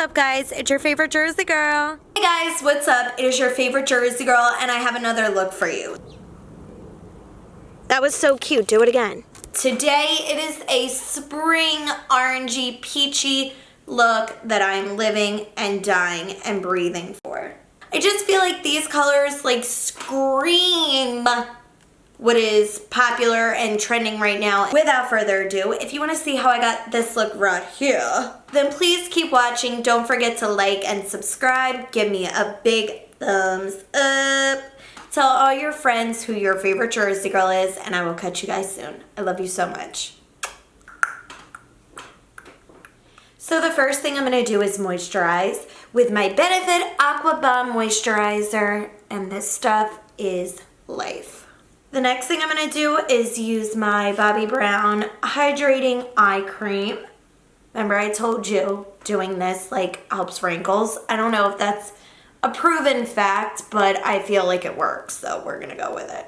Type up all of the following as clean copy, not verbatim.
up, guys? It's your favorite Jersey girl. Hey guys, what's up? It is your favorite Jersey girl, and I have another look for you. That was so cute. Do it again. Today, it is a spring orangey peachy look that I'm living and dying and breathing for. I just feel like these colors like scream what is popular and trending right now. Without further ado, if you want to see how I got this look right here, then please keep watching. Don't forget to like and subscribe. Give me a big thumbs up. Tell all your friends who your favorite Jersey girl is, and I will catch you guys soon. I love you so much. So the first thing I'm going to do is moisturize with my Benefit Aqua Balm Moisturizer, and this stuff is life. The next thing I'm going to do is use my Bobbi Brown Hydrating Eye Cream. Remember I told you doing this like helps wrinkles. I don't know if that's a proven fact, but I feel like it works, so we're going to go with it.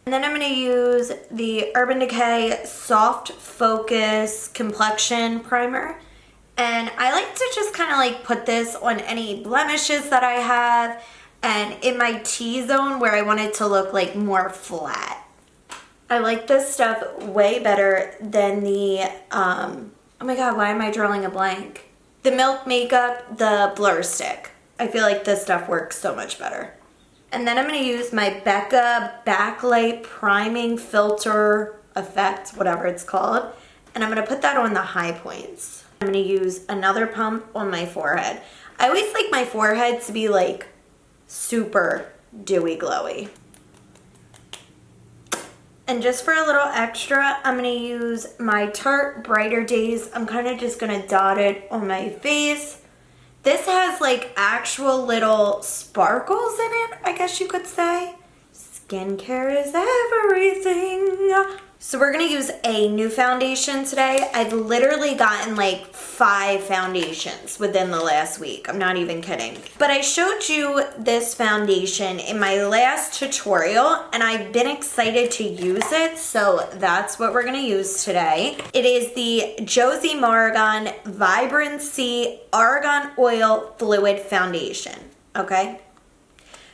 And then I'm going to use the Urban Decay Soft Focus Complexion Primer. And I like to just kind of like put this on any blemishes that I have and in my T-zone where I want it to look like more flat. I like this stuff way better than the, oh my god, why am I drawing a blank? The Milk Makeup, the Blur Stick. I feel like this stuff works so much better. And then I'm going to use my Becca Backlight Priming Filter Effect, whatever it's called. And I'm going to put that on the high points. I'm going to use another pump on my forehead. I always like my forehead to be like super dewy glowy. And just for a little extra, I'm going to use my Tarte Brighter Days. I'm kind of just going to dot it on my face. This has like actual little sparkles in it, I guess you could say. Skincare is everything. So we're going to use a new foundation today. I've literally gotten like 5 foundations within the last week. I'm not even kidding. But I showed you this foundation in my last tutorial and I've been excited to use it. So that's what we're going to use today. It is the Josie Aragon Vibrancy Aragon Oil Fluid Foundation. Okay?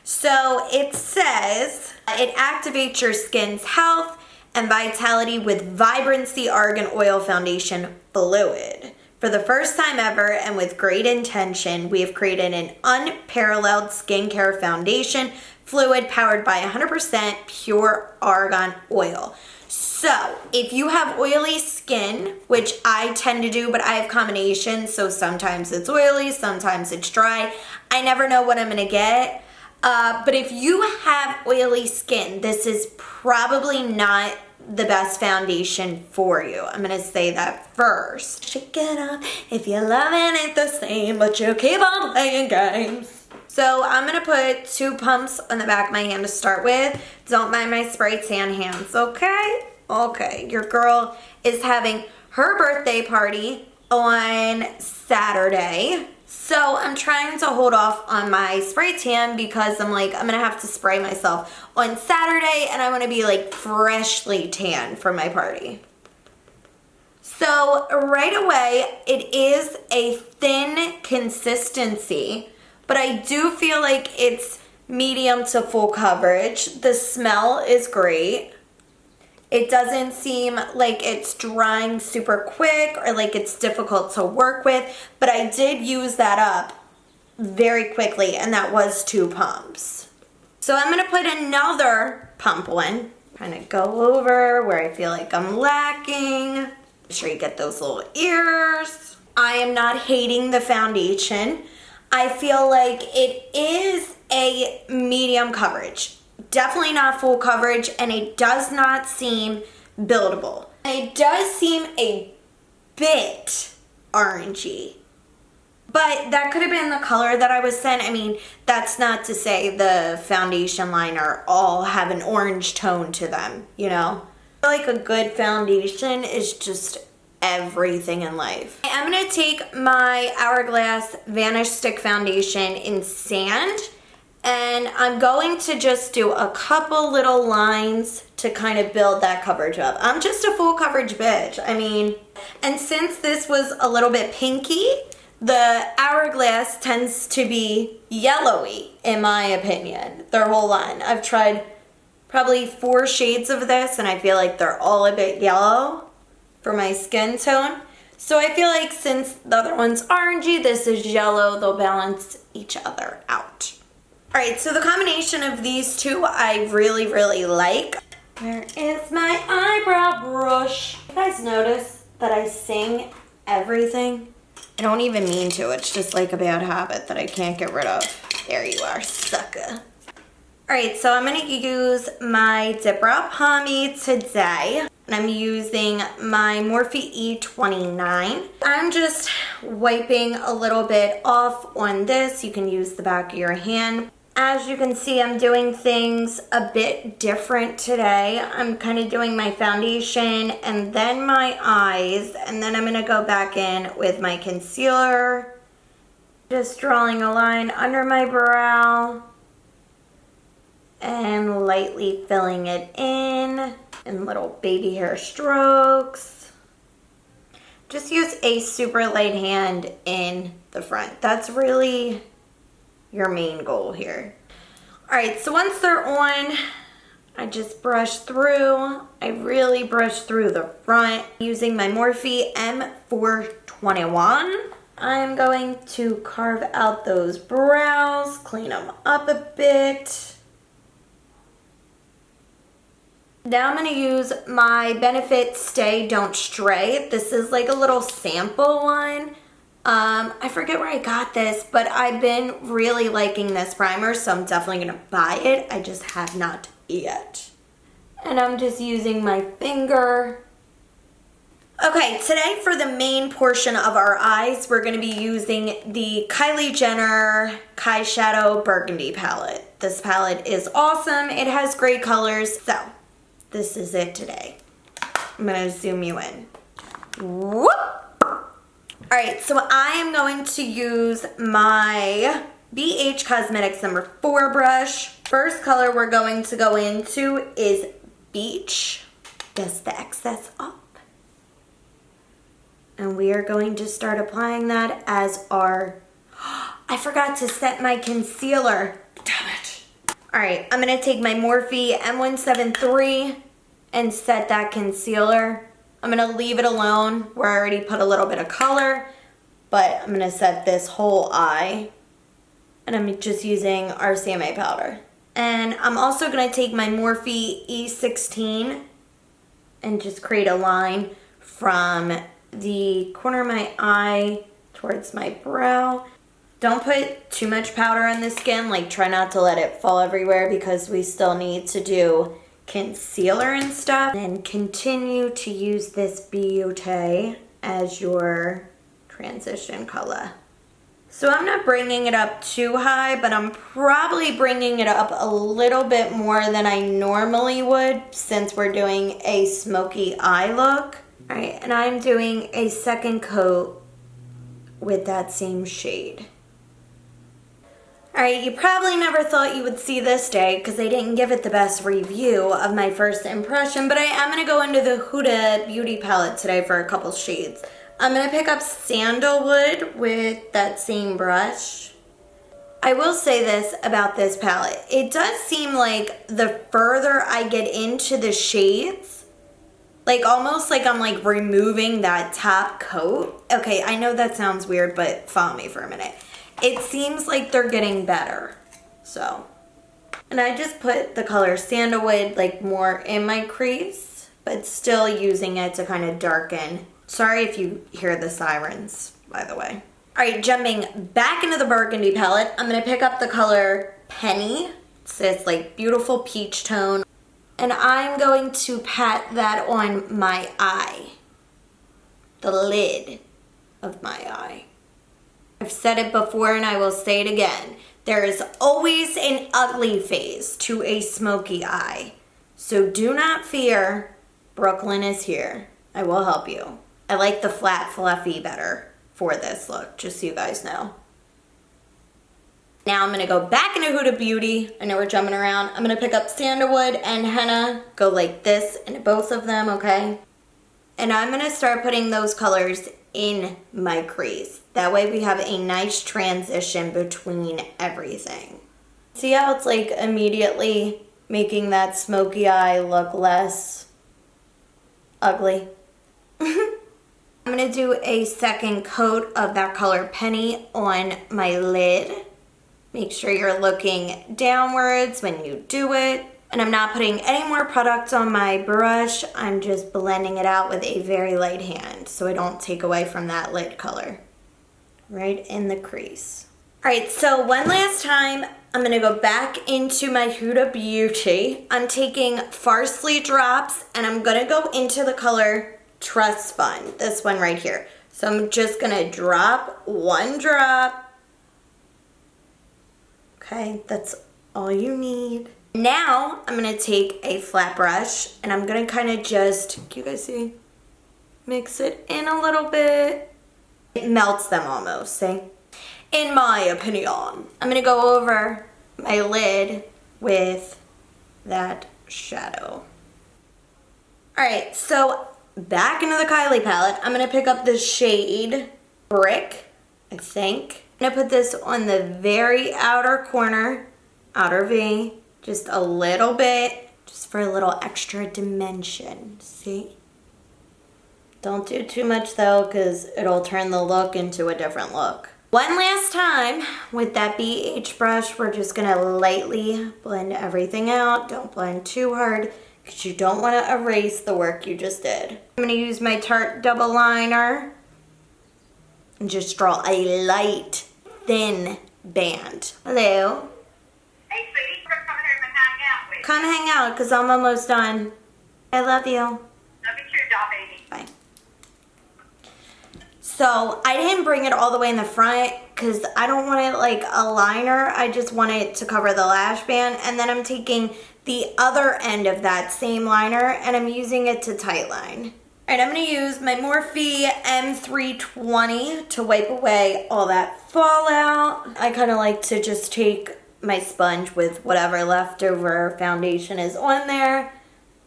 So it says it activates your skin's health and vitality with Vibrancy Argan Oil Foundation Fluid. For the first time ever and with great intention, we have created an unparalleled skincare foundation fluid powered by 100% pure argan oil. So if you have oily skin, which I tend to do, but I have combinations, so sometimes it's oily, sometimes it's dry. I never know what I'm gonna get. But if you have oily skin, this is probably not the best foundation for you. I'm going to say that first. Shake it up if you're loving it the same, but you keep on playing games. So I'm going to put 2 pumps on the back of my hand to start with. Don't mind my spray tan hands, okay? Okay, your girl is having her birthday party on Saturday. So I'm trying to hold off on my spray tan because I'm like, I'm going to have to spray myself on Saturday and I want to be like freshly tan for my party. So right away, it is a thin consistency, but I do feel like it's medium to full coverage. The smell is great. It doesn't seem like it's drying super quick or like it's difficult to work with, but I did use that up very quickly and that was 2 pumps. So I'm gonna put another pump on, kind of go over where I feel like I'm lacking. Make sure you get those little ears. I am not hating the foundation. I feel like it is a medium coverage. Definitely not full coverage, and it does not seem buildable. It does seem a bit orangey, but that could have been the color that I was sent. I mean, that's not to say the foundation liner all have an orange tone to them, you know? I feel like a good foundation is just everything in life. I'm gonna take my Hourglass Vanish Stick Foundation in Sand, and I'm going to just do a couple little lines to kind of build that coverage up. I'm just a full coverage bitch. I mean, and since this was a little bit pinky, The Hourglass tends to be yellowy, in my opinion, their whole line. I've tried probably 4 shades of this, and I feel like they're all a bit yellow for my skin tone. So I feel like since the other one's orangey, this is yellow, they'll balance each other out. Alright, so the combination of these two I really, really like. Where is my eyebrow brush? You guys notice that I sing everything? I don't even mean to, it's just like a bad habit that I can't get rid of. There you are, sucker. Alright, so I'm gonna use my Dip Brow Pomade today. And I'm using my Morphe E29. I'm just wiping a little bit off on this. You can use the back of your hand. As you can see, I'm doing things a bit different today. I'm kind of doing my foundation and then my eyes, and then I'm going to go back in with my concealer. Just drawing a line under my brow and lightly filling it in little baby hair strokes. Just use a super light hand in the front. That's really your main goal here. Alright, so once they're on, I just brush through. I really brush through the front using my Morphe M421. I'm going to carve out those brows, clean them up a bit. Now I'm going to use my Benefit Stay Don't Stray. This is like a little sample one. I forget where I got this, but I've been really liking this primer, so I'm definitely going to buy it. I just have not yet. And I'm just using my finger. Okay, today for the main portion of our eyes, we're going to be using the Kylie Jenner Kyshadow Burgundy palette. This palette is awesome. It has great colors, so this is it today. I'm going to zoom you in. Whoop! Alright, so I am going to use my BH Cosmetics number 4 brush. First color we're going to go into is Beach. Dust the excess up. And we are going to start applying that as our... I forgot to set my concealer. Damn it. Alright, I'm going to take my Morphe M173 and set that concealer. I'm going to leave it alone where I already put a little bit of color, but I'm going to set this whole eye, and I'm just using RCMA powder. And I'm also going to take my Morphe E16 and just create a line from the corner of my eye towards my brow. Don't put too much powder on the skin, like try not to let it fall everywhere because we still need to do concealer and stuff, and continue to use this beauty as your transition color. So I'm not bringing it up too high, but I'm probably bringing it up a little bit more than I normally would since we're doing a smoky eye look. All right, and I'm doing a second coat with that same shade. Alright, you probably never thought you would see this day because I didn't give it the best review of my first impression, but I am going to go into the Huda Beauty Palette today for a couple shades. I'm going to pick up Sandalwood with that same brush. I will say this about this palette. It does seem like the further I get into the shades, like almost like I'm like removing that top coat. Okay, I know that sounds weird, but follow me for a minute. It seems like they're getting better, so. And I just put the color Sandalwood like more in my crease, but still using it to kind of darken. Sorry if you hear the sirens, by the way. All right, jumping back into the Burgundy palette, I'm gonna pick up the color Penny. It's this like beautiful peach tone. And I'm going to pat that on my eye, the lid of my eye. I've said it before and I will say it again. There is always an ugly phase to a smoky eye. So do not fear. Brooklyn is here. I will help you. I like the flat fluffy better for this look, just so you guys know. Now I'm going to go back into Huda Beauty. I know we're jumping around. I'm going to pick up Sandalwood and Henna. Go like this into both of them, okay? And I'm going to start putting those colors in my crease. That way we have a nice transition between everything. See how it's like immediately making that smoky eye look less ugly? I'm gonna do a second coat of that color Penny on my lid. Make sure you're looking downwards when you do it. And I'm not putting any more product on my brush. I'm just blending it out with a very light hand so I don't take away from that lid color. Right in the crease. All right, so one last time, I'm gonna go back into my Huda Beauty. I'm taking Farasli drops and I'm gonna go into the color Trust Fund, this one right here. So I'm just gonna drop one drop. Okay, that's all you need. Now I'm gonna take a flat brush and I'm gonna kind of just, can you guys see? Mix it in a little bit. It melts them almost, see? In my opinion. I'm gonna go over my lid with that shadow. All right, so back into the Kylie palette, I'm gonna pick up the shade Brick, I think. I'm gonna put this on the very outer corner, outer V, just a little bit, just for a little extra dimension, see? Don't do too much though, because it'll turn the look into a different look. One last time with that BH brush, we're just gonna lightly blend everything out. Don't blend too hard, because you don't want to erase the work you just did. I'm gonna use my Tarte double liner and just draw a light, thin band. Hello. Hey, sweetie, we're coming here and hang out with you. Come hang out, because I'm almost done. I love you. Love you too, doll baby. Bye. So I didn't bring it all the way in the front because I don't want it like a liner. I just want it to cover the lash band. And then I'm taking the other end of that same liner and I'm using it to tightline. All right, I'm gonna use my Morphe M320 to wipe away all that fallout. I kind of like to just take my sponge with whatever leftover foundation is on there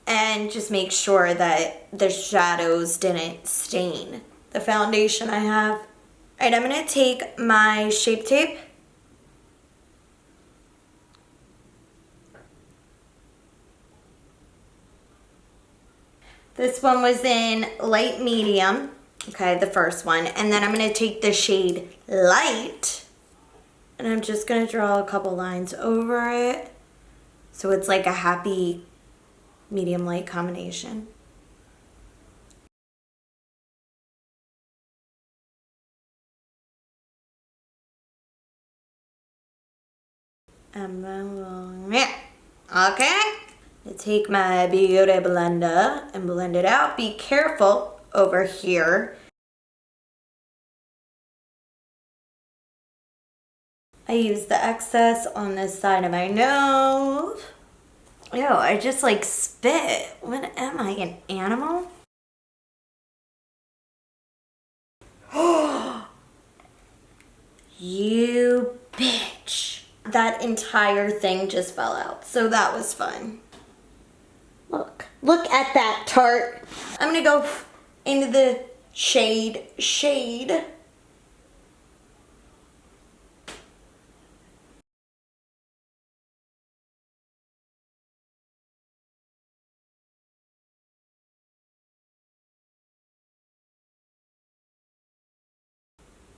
and just make sure that the shadows didn't stain the foundation I have. All right, I'm gonna take my Shape Tape. This one was in light medium, okay, the first one. And then I'm gonna take the shade Light and I'm just gonna draw a couple lines over it so it's like a happy medium light combination. And then, yeah, okay. I take my beauty blender and blend it out. Be careful over here. I use the excess on this side of my nose. Ew, I just like spit. What am I, an animal? You bitch. That entire thing just fell out. So that was fun. Look at that Tarte. I'm gonna go into the shade.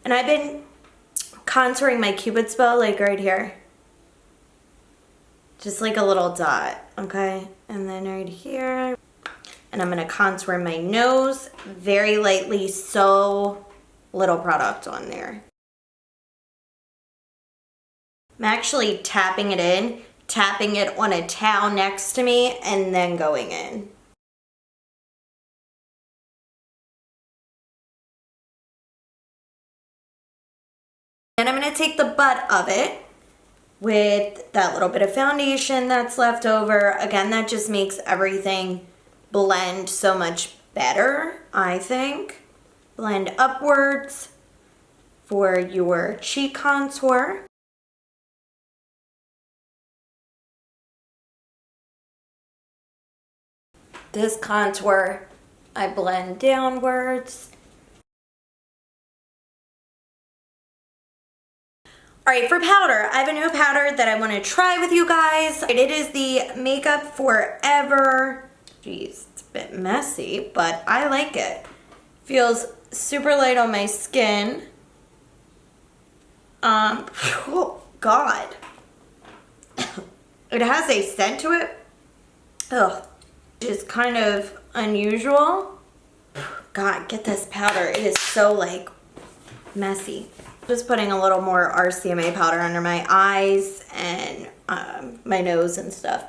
And I've been contouring my Cupid's bow like right here. Just like a little dot, okay? And then right here. And I'm gonna contour my nose very lightly, so little product on there. I'm actually tapping it in, tapping it on a towel next to me, and then going in. And I'm gonna take the butt of it with that little bit of foundation that's left over. Again, that just makes everything blend so much better, I think. Blend upwards for your cheek contour. This contour, I blend downwards. All right, for powder, I have a new powder that I want to try with you guys. It is the Makeup Forever. Jeez, it's a bit messy, but I like it. Feels super light on my skin. Oh God. It has a scent to it. Ugh, which is kind of unusual. God, get this powder. It is so like messy. Just putting a little more RCMA powder under my eyes and my nose and stuff.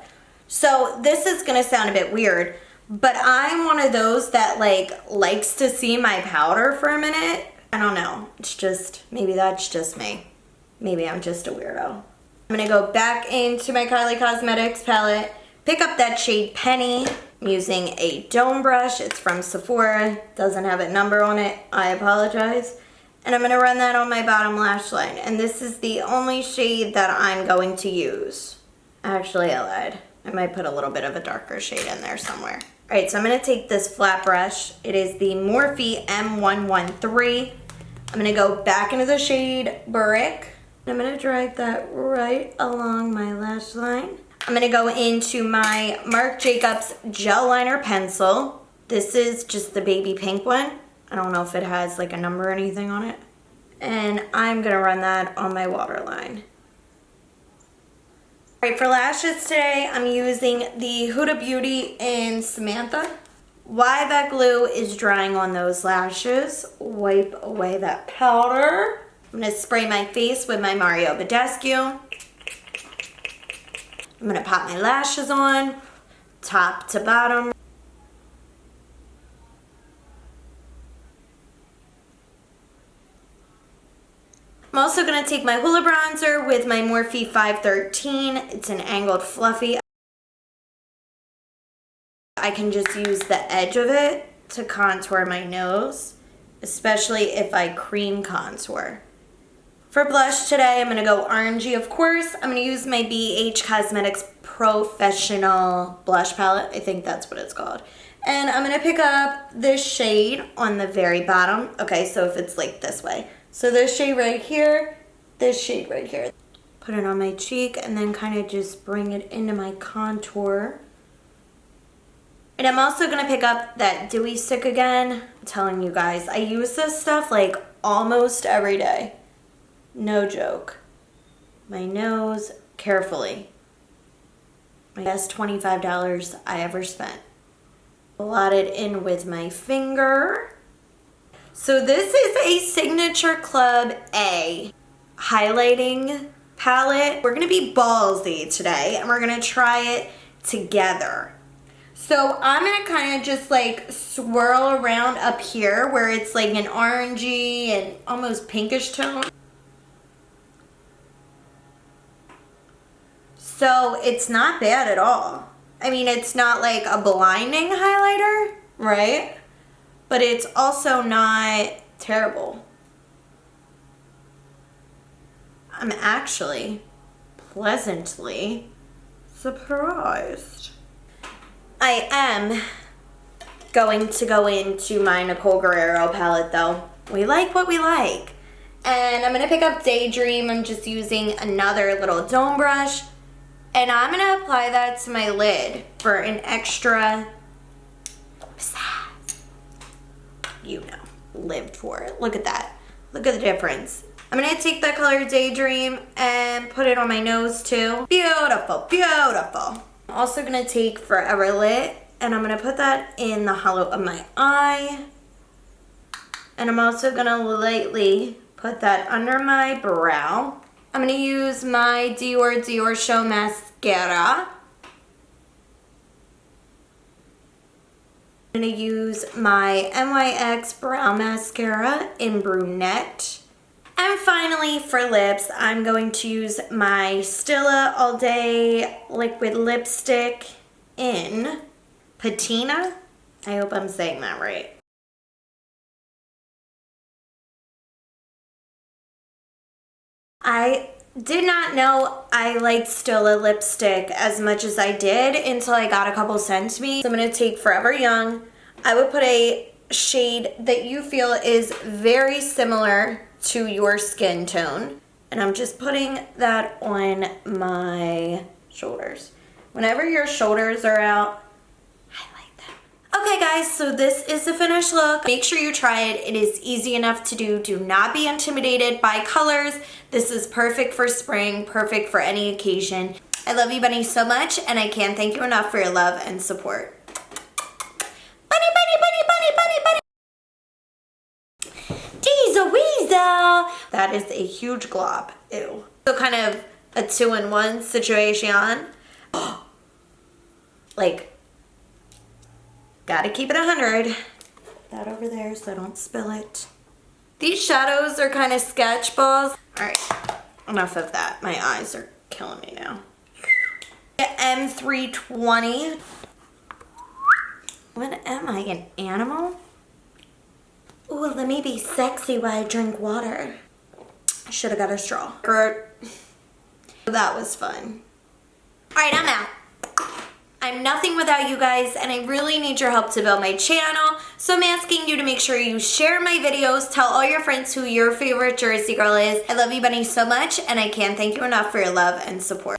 So this is gonna sound a bit weird, but I'm one of those that likes to see my powder for a minute. I don't know. It's just, maybe that's just me. Maybe I'm just a weirdo. I'm gonna go back into my Kylie Cosmetics palette, pick up that shade Penny. I'm using a dome brush. It's from Sephora. Doesn't have a number on it. I apologize. And I'm gonna run that on my bottom lash line. And this is the only shade that I'm going to use. Actually, I lied. I might put a little bit of a darker shade in there somewhere. All right, so I'm gonna take this flat brush. It is the Morphe M113. I'm gonna go back into the shade Brick. I'm gonna drag that right along my lash line. I'm gonna go into my Marc Jacobs Gel Liner Pencil. This is just the baby pink one. I don't know if it has like a number or anything on it. And I'm gonna run that on my waterline. All right, for lashes today, I'm using the Huda Beauty in Samantha. While that glue is drying on those lashes, wipe away that powder. I'm gonna spray my face with my Mario Badescu. I'm gonna pop my lashes on, top to bottom. I'm also gonna take my Hoola bronzer with my Morphe 513. It's an angled fluffy. I can just use the edge of it to contour my nose, especially if I cream contour. For blush today, I'm gonna go orangey, of course. I'm gonna use my BH Cosmetics Professional Blush Palette. I think that's what it's called. And I'm gonna pick up this shade on the very bottom. Okay, so if it's like this way. So this shade right here, this shade right here. Put it on my cheek and then kind of just bring it into my contour. And I'm also gonna pick up that dewy stick again. I'm telling you guys, I use this stuff like almost every day. No joke. My nose, carefully. My best $25 I ever spent. Blot it in with my finger. So this is a Signature Club A highlighting palette. We're gonna be ballsy today and we're gonna try it together. So I'm gonna kind of just like swirl around up here where it's like an orangey and almost pinkish tone. So it's not bad at all. I mean, it's not like a blinding highlighter, right? But it's also not terrible. I'm actually pleasantly surprised. I am going to go into my Nicole Guerrero palette though. We like what we like. And I'm gonna pick up Daydream. I'm just using another little dome brush. And I'm gonna apply that to my lid for an extra pizzazz. You know, lived for it. Look at that. Look at the difference. I'm gonna take that color Daydream and put it on my nose too. Beautiful, beautiful. I'm also gonna take Forever Lit and I'm gonna put that in the hollow of my eye. And I'm also gonna lightly put that under my brow. I'm gonna use my DiorShow Mascara. I'm gonna use my NYX Brow Mascara in Brunette. And finally, for lips, I'm going to use my Stila All Day Liquid Lipstick in Patina. I hope I'm saying that right. I did not know I liked Stila lipstick as much as I did until I got a couple sent to me. So I'm going to take Forever Young. I would put a shade that you feel is very similar to your skin tone. And I'm just putting that on my shoulders. Whenever your shoulders are out, highlight them. Okay guys, so this is the finished look. Make sure you try it. It is easy enough to do. Do not be intimidated by colors. This is perfect for spring, perfect for any occasion. I love you bunnies so much, and I can't thank you enough for your love and support. Bunny, bunny, bunny, bunny, bunny, bunny. Diesel weasel. That is a huge glob. Ew. So kind of a 2-in-1 situation. Like, gotta keep it 100. That over there so I don't spill it. These shadows are kind of sketch balls. All right, enough of that. My eyes are killing me now. M320. What am I, an animal? Ooh, let me be sexy while I drink water. I should have got a straw. That was fun. All right, I'm out. I'm nothing without you guys, and I really need your help to build my channel. So I'm asking you to make sure you share my videos, tell all your friends who your favorite Jersey girl is. I love you bunnies so much, and I can't thank you enough for your love and support.